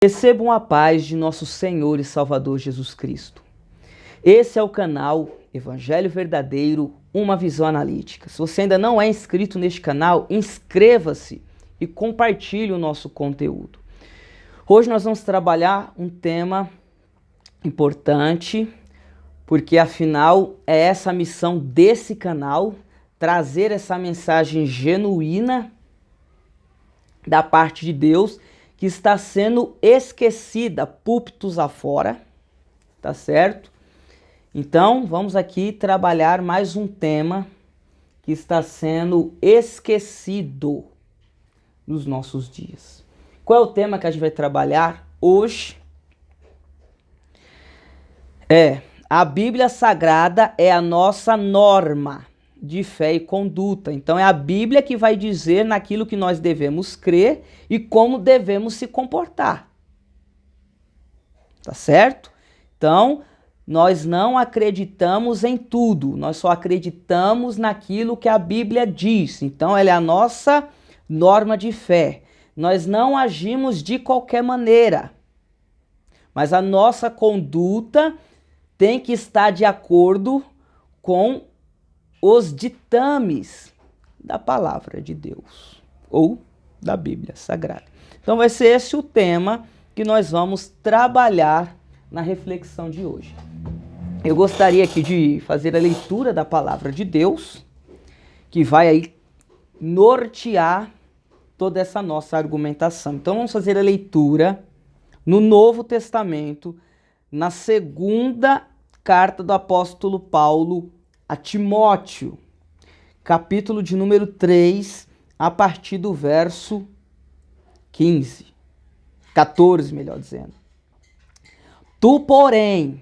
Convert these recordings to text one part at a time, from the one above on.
Recebam a paz de nosso Senhor e Salvador Jesus Cristo. Esse é o canal Evangelho Verdadeiro, uma visão analítica. Se você ainda não é inscrito neste canal, inscreva-se e compartilhe o nosso conteúdo. Hoje nós vamos trabalhar um tema importante, porque afinal é essa a missão desse canal, trazer essa mensagem genuína da parte de Deus, que está sendo esquecida púlpitos afora, tá certo? Então, vamos aqui trabalhar mais um tema que está sendo esquecido nos nossos dias. Qual é o tema que a gente vai trabalhar hoje? A Bíblia Sagrada é a nossa norma de fé e conduta. Então é a Bíblia que vai dizer naquilo que nós devemos crer e como devemos se comportar. Tá certo? Então, nós não acreditamos em tudo, nós só acreditamos naquilo que a Bíblia diz. Então ela é a nossa norma de fé. Nós não agimos de qualquer maneira, mas a nossa conduta tem que estar de acordo com os ditames da palavra de Deus ou da Bíblia Sagrada. Então vai ser esse o tema que nós vamos trabalhar na reflexão de hoje. Eu gostaria aqui de fazer a leitura da palavra de Deus, que vai aí nortear toda essa nossa argumentação. Então vamos fazer a leitura no Novo Testamento, na segunda carta do apóstolo Paulo a Timóteo, capítulo de número 3, a partir do verso 14, melhor dizendo. Tu, porém,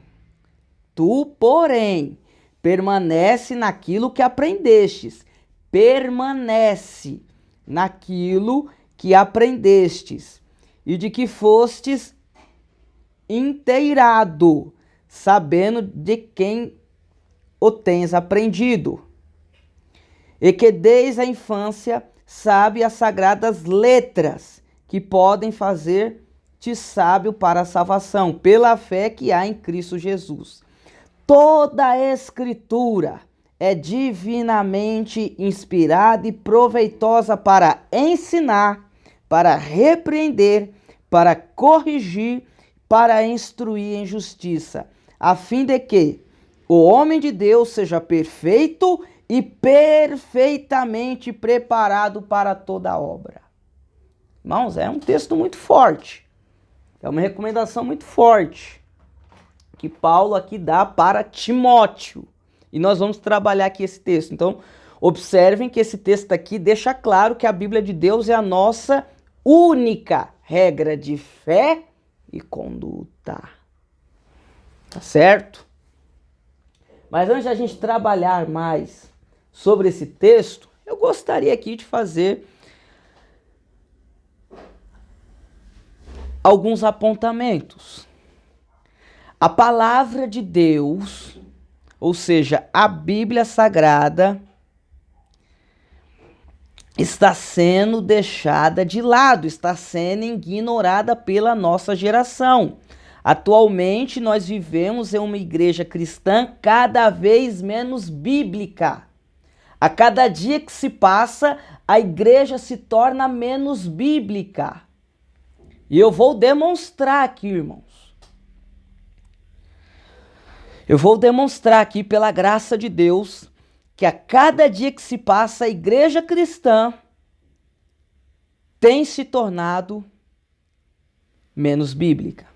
permanece naquilo que aprendestes. Permanece naquilo que aprendestes e de que fostes inteirado, sabendo de quem o tens aprendido, e que desde a infância sabe as sagradas letras, que podem fazer-te sábio para a salvação, pela fé que há em Cristo Jesus. Toda a Escritura é divinamente inspirada e proveitosa para ensinar, para repreender, para corrigir, para instruir em justiça, a fim de que o homem de Deus seja perfeito e perfeitamente preparado para toda obra. Irmãos, é um texto muito forte. É uma recomendação muito forte que Paulo aqui dá para Timóteo. E nós vamos trabalhar aqui esse texto. Então, observem que esse texto aqui deixa claro que a Bíblia de Deus é a nossa única regra de fé e conduta. Tá certo? Mas antes de a gente trabalhar mais sobre esse texto, eu gostaria aqui de fazer alguns apontamentos. A palavra de Deus, ou seja, a Bíblia Sagrada, está sendo deixada de lado, está sendo ignorada pela nossa geração. Atualmente, nós vivemos em uma igreja cristã cada vez menos bíblica. A cada dia que se passa, a igreja se torna menos bíblica. E eu vou demonstrar aqui, irmãos. Eu vou demonstrar aqui, pela graça de Deus, que a cada dia que se passa, a igreja cristã tem se tornado menos bíblica.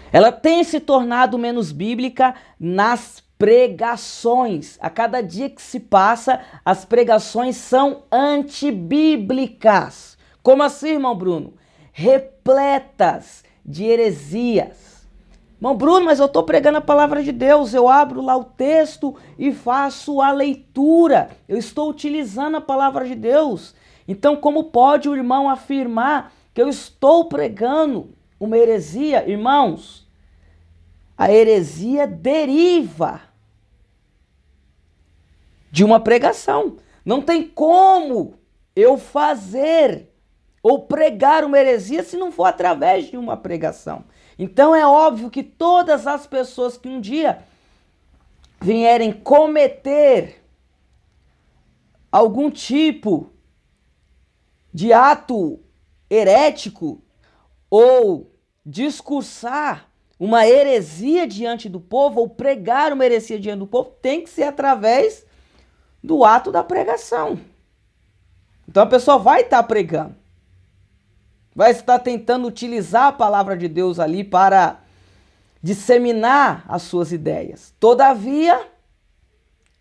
Ela tem se tornado menos bíblica nas pregações. A cada dia que se passa, as pregações são antibíblicas. Como assim, irmão Bruno? Repletas de heresias. Irmão Bruno, mas eu estou pregando a palavra de Deus. Eu abro lá o texto e faço a leitura. Eu estou utilizando a palavra de Deus. Então, como pode o irmão afirmar que eu estou pregando uma heresia? Irmãos, a heresia deriva de uma pregação. Não tem como eu fazer ou pregar uma heresia se não for através de uma pregação. Então é óbvio que todas as pessoas que um dia vierem cometer algum tipo de ato herético ou discursar uma heresia diante do povo ou pregar uma heresia diante do povo, tem que ser através do ato da pregação. Então a pessoa vai estar pregando, vai estar tentando utilizar a palavra de Deus ali para disseminar as suas ideias. Todavia,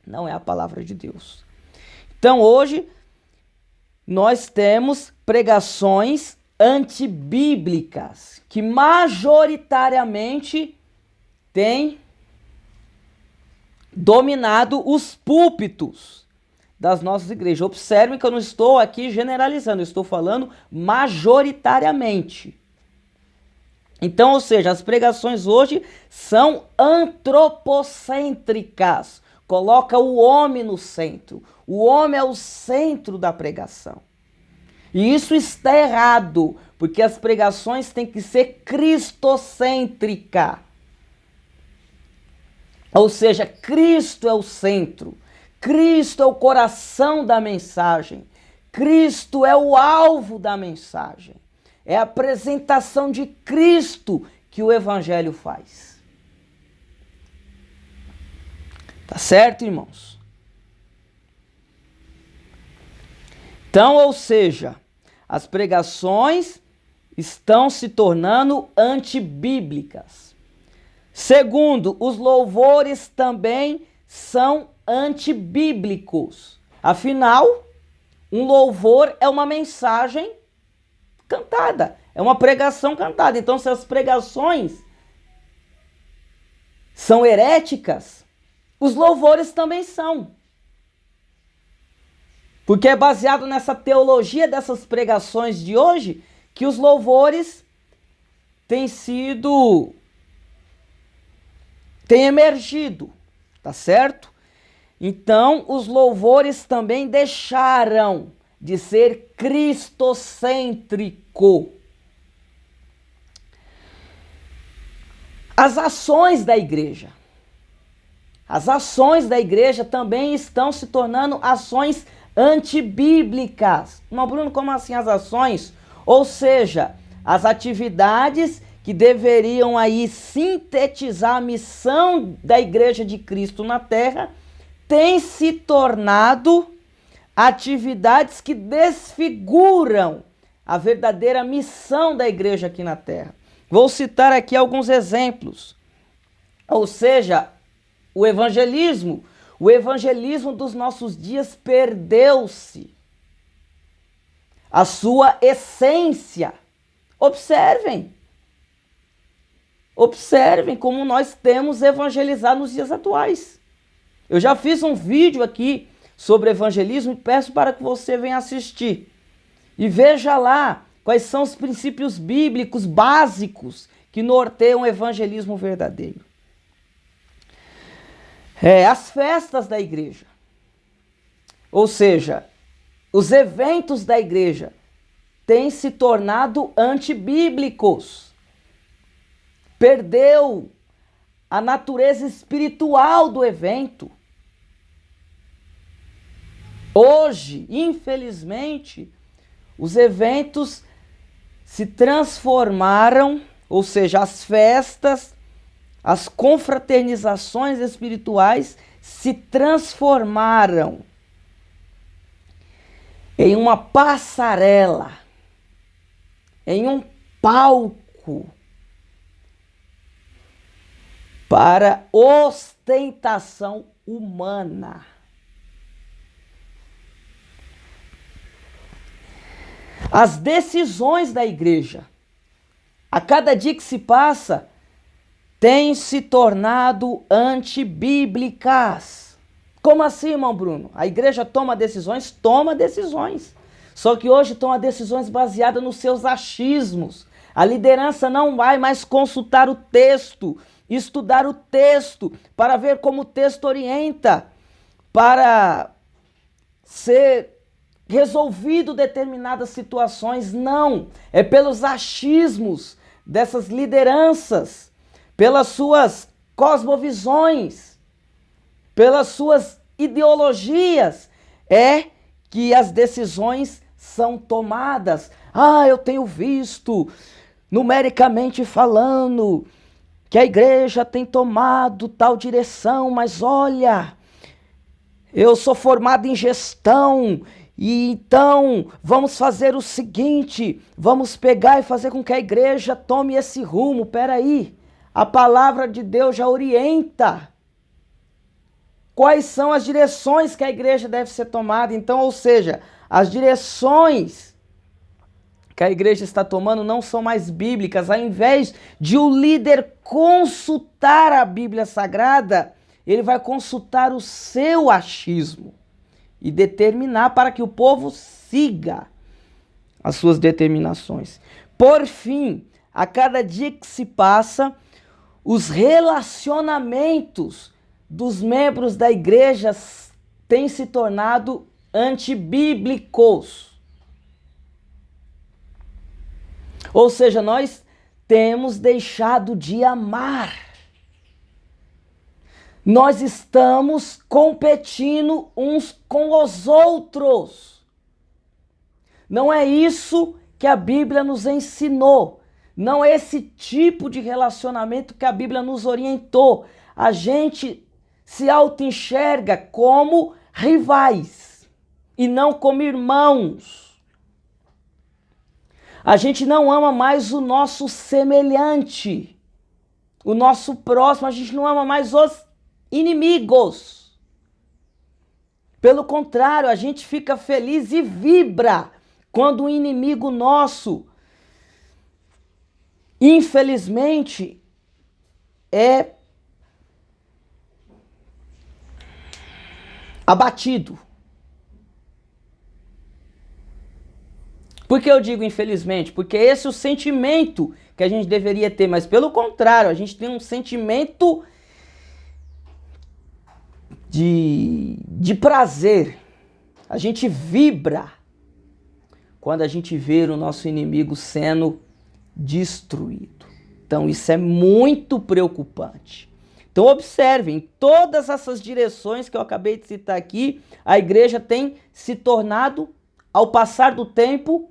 não é a palavra de Deus. Então hoje nós temos pregações antibíblicas que majoritariamente têm dominado os púlpitos das nossas igrejas. Observem que eu não estou aqui generalizando, eu estou falando majoritariamente. Então, ou seja, as pregações hoje são antropocêntricas. Coloca o homem no centro. O homem é o centro da pregação. E isso está errado, porque as pregações têm que ser cristocêntricas. Ou seja, Cristo é o centro. Cristo é o coração da mensagem. Cristo é o alvo da mensagem. É a apresentação de Cristo que o Evangelho faz. Tá certo, irmãos? Então, ou seja, as pregações estão se tornando antibíblicas. Segundo, os louvores também são antibíblicos. Afinal, um louvor é uma mensagem cantada, é uma pregação cantada. Então, se as pregações são heréticas, os louvores também são. Porque é baseado nessa teologia dessas pregações de hoje que os louvores têm emergido, tá certo? Então, os louvores também deixaram de ser cristocêntrico. As ações da igreja também estão se tornando ações antibíblicas. Mas, Bruno, como assim as ações? Ou seja, as atividades que deveriam aí sintetizar a missão da Igreja de Cristo na Terra têm se tornado atividades que desfiguram a verdadeira missão da Igreja aqui na Terra. Vou citar aqui alguns exemplos. Ou seja, o evangelismo dos nossos dias perdeu-se a sua essência. Observem como nós temos evangelizado nos dias atuais. Eu já fiz um vídeo aqui sobre evangelismo e peço para que você venha assistir. E veja lá quais são os princípios bíblicos básicos que norteiam o evangelismo verdadeiro. As festas da igreja, ou seja, os eventos da igreja têm se tornado antibíblicos. Perdeu a natureza espiritual do evento. Hoje, infelizmente, os eventos se transformaram, ou seja, as festas, as confraternizações espirituais se transformaram em uma passarela, em um palco para ostentação humana. As decisões da igreja, a cada dia que se passa, têm se tornado antibíblicas. Como assim, irmão Bruno? A igreja toma decisões? Toma decisões. Só que hoje toma decisões baseadas nos seus achismos. A liderança não vai mais consultar o texto, estudar o texto, para ver como o texto orienta, para ser resolvido determinadas situações, não. É pelos achismos dessas lideranças, pelas suas cosmovisões, pelas suas ideologias, é que as decisões são tomadas. Ah, eu tenho visto, numericamente falando, que a igreja tem tomado tal direção, mas olha, eu sou formado em gestão, e então vamos fazer o seguinte, vamos pegar e fazer com que a igreja tome esse rumo. Peraí, a palavra de Deus já orienta quais são as direções que a igreja deve ser tomada. Então, ou seja, as direções que a igreja está tomando não são mais bíblicas. Ao invés de o líder consultar a Bíblia Sagrada, ele vai consultar o seu achismo e determinar para que o povo siga as suas determinações. Por fim, a cada dia que se passa, os relacionamentos dos membros da igreja têm se tornado antibíblicos. Ou seja, nós temos deixado de amar. Nós estamos competindo uns com os outros. Não é isso que a Bíblia nos ensinou. Não é esse tipo de relacionamento que a Bíblia nos orientou. A gente se auto-enxerga como rivais e não como irmãos. A gente não ama mais o nosso semelhante, o nosso próximo, a gente não ama mais os inimigos. Pelo contrário, a gente fica feliz e vibra quando um inimigo nosso, infelizmente, é abatido. Por que eu digo infelizmente? Porque esse é o sentimento que a gente deveria ter, mas pelo contrário, a gente tem um sentimento de prazer. A gente vibra quando a gente vê o nosso inimigo sendo destruído. Então isso é muito preocupante. Então observem, todas essas direções que eu acabei de citar aqui, a igreja tem se tornado, ao passar do tempo,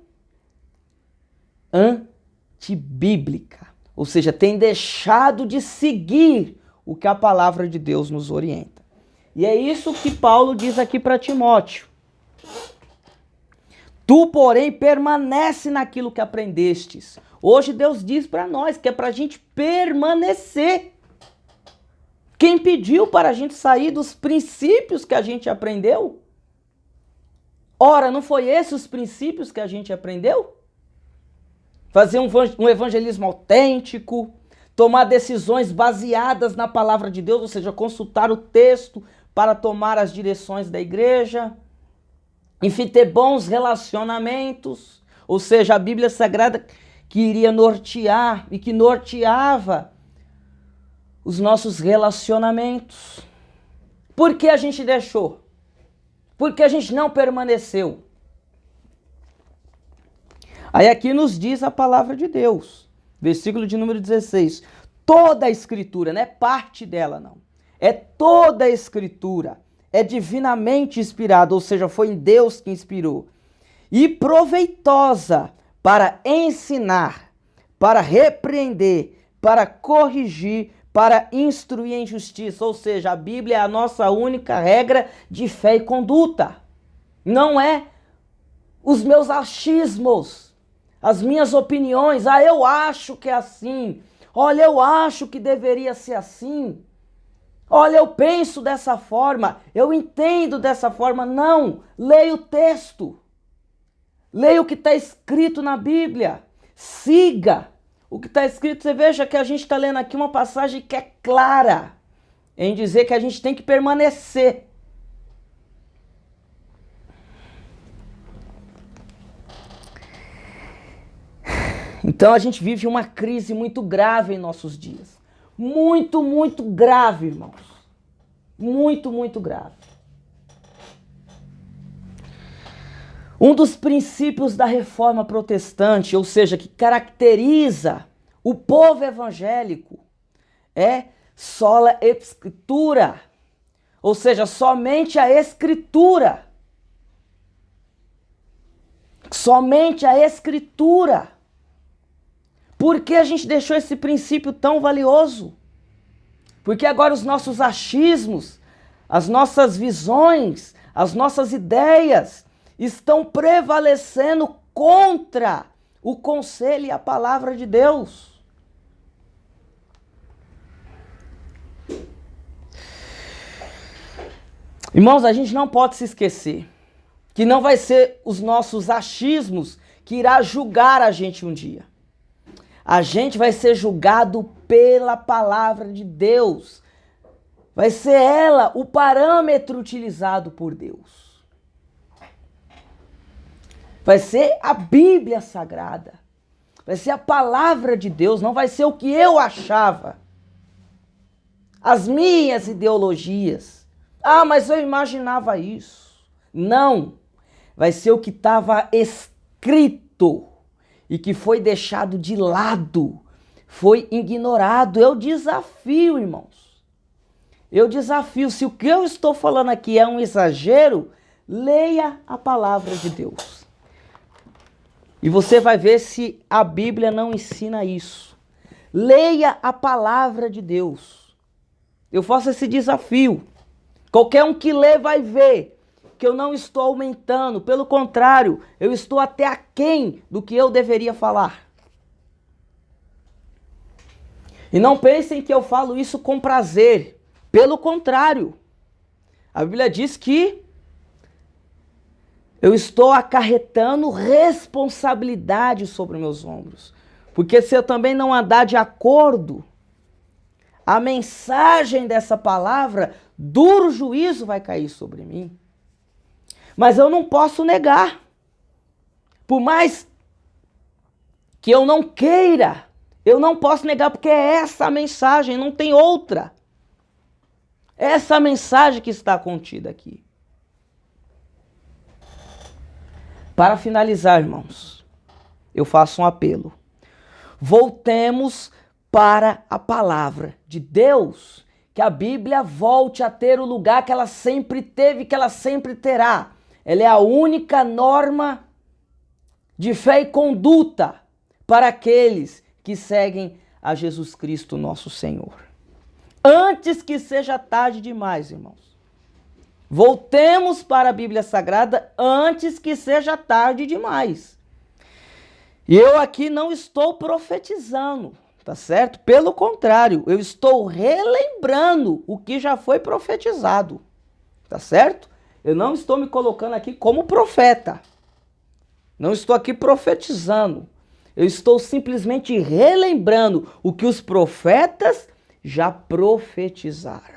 antibíblica. Ou seja, tem deixado de seguir o que a palavra de Deus nos orienta. E é isso que Paulo diz aqui para Timóteo. Tu, porém, permanece naquilo que aprendestes. Hoje Deus diz para nós que é para a gente permanecer. Quem pediu para a gente sair dos princípios que a gente aprendeu? Ora, não foi esses os princípios que a gente aprendeu? Fazer um evangelismo autêntico, tomar decisões baseadas na palavra de Deus, ou seja, consultar o texto para tomar as direções da igreja, enfim, ter bons relacionamentos, ou seja, a Bíblia Sagrada que iria nortear e que norteava os nossos relacionamentos. Por que a gente deixou? Por que a gente não permaneceu? Aí aqui nos diz a palavra de Deus, versículo de número 16. Toda a escritura, não é parte dela não, é toda a escritura, é divinamente inspirada, ou seja, foi em Deus que inspirou, e proveitosa para ensinar, para repreender, para corrigir, para instruir em justiça. Ou seja, a Bíblia é a nossa única regra de fé e conduta. Não é os meus achismos, as minhas opiniões. Ah, eu acho que é assim. Olha, eu acho que deveria ser assim. Olha, eu penso dessa forma, eu entendo dessa forma. Não, leia o texto. Leia o que está escrito na Bíblia. Siga o que está escrito. Você veja que a gente está lendo aqui uma passagem que é clara em dizer que a gente tem que permanecer. Então a gente vive uma crise muito grave em nossos dias. Muito, muito grave, irmãos. Muito, muito grave. Um dos princípios da reforma protestante, ou seja, que caracteriza o povo evangélico, é sola escritura, ou seja, somente a escritura. Somente a escritura. Por que a gente deixou esse princípio tão valioso? Porque agora os nossos achismos, as nossas visões, as nossas ideias estão prevalecendo contra o conselho e a palavra de Deus. Irmãos, a gente não pode se esquecer que não vai ser os nossos achismos que irá julgar a gente um dia. A gente vai ser julgado pela palavra de Deus. Vai ser ela o parâmetro utilizado por Deus. Vai ser a Bíblia Sagrada. Vai ser a palavra de Deus, não vai ser o que eu achava. As minhas ideologias. Ah, mas eu imaginava isso. Não. Vai ser o que estava escrito e que foi deixado de lado, foi ignorado. Eu desafio, irmãos. Eu desafio. Se o que eu estou falando aqui é um exagero, leia a palavra de Deus. E você vai ver se a Bíblia não ensina isso. Leia a palavra de Deus. Eu faço esse desafio. Qualquer um que lê vai ver que eu não estou aumentando. Pelo contrário, eu estou até aquém do que eu deveria falar. E não pensem que eu falo isso com prazer. Pelo contrário, a Bíblia diz que eu estou acarretando responsabilidade sobre meus ombros. Porque se eu também não andar de acordo, a mensagem dessa palavra, duro juízo vai cair sobre mim. Mas eu não posso negar. Por mais que eu não queira, eu não posso negar, porque é essa a mensagem, não tem outra. É essa mensagem que está contida aqui. Para finalizar, irmãos, eu faço um apelo. Voltemos para a palavra de Deus, que a Bíblia volte a ter o lugar que ela sempre teve, que ela sempre terá. Ela é a única norma de fé e conduta para aqueles que seguem a Jesus Cristo, nosso Senhor. Antes que seja tarde demais, irmãos. Voltemos para a Bíblia Sagrada antes que seja tarde demais. E eu aqui não estou profetizando, tá certo? Pelo contrário, eu estou relembrando o que já foi profetizado, tá certo? Eu não estou me colocando aqui como profeta. Não estou aqui profetizando. Eu estou simplesmente relembrando o que os profetas já profetizaram.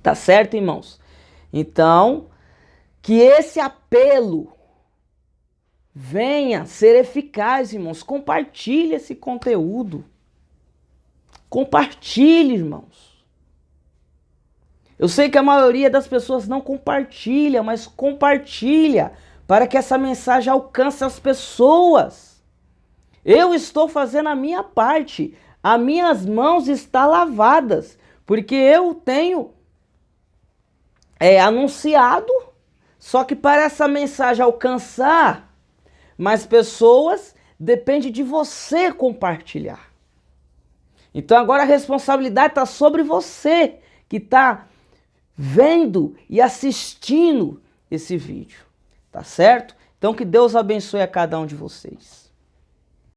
Tá certo, irmãos? Então, que esse apelo venha ser eficaz, irmãos. Compartilhe esse conteúdo. Compartilhe, irmãos. Eu sei que a maioria das pessoas não compartilha, mas compartilha para que essa mensagem alcance as pessoas. Eu estou fazendo a minha parte. As minhas mãos estão lavadas, porque eu tenho anunciado, só que para essa mensagem alcançar mais pessoas, depende de você compartilhar. Então agora a responsabilidade está sobre você que está vendo e assistindo esse vídeo, tá certo? Então que Deus abençoe a cada um de vocês.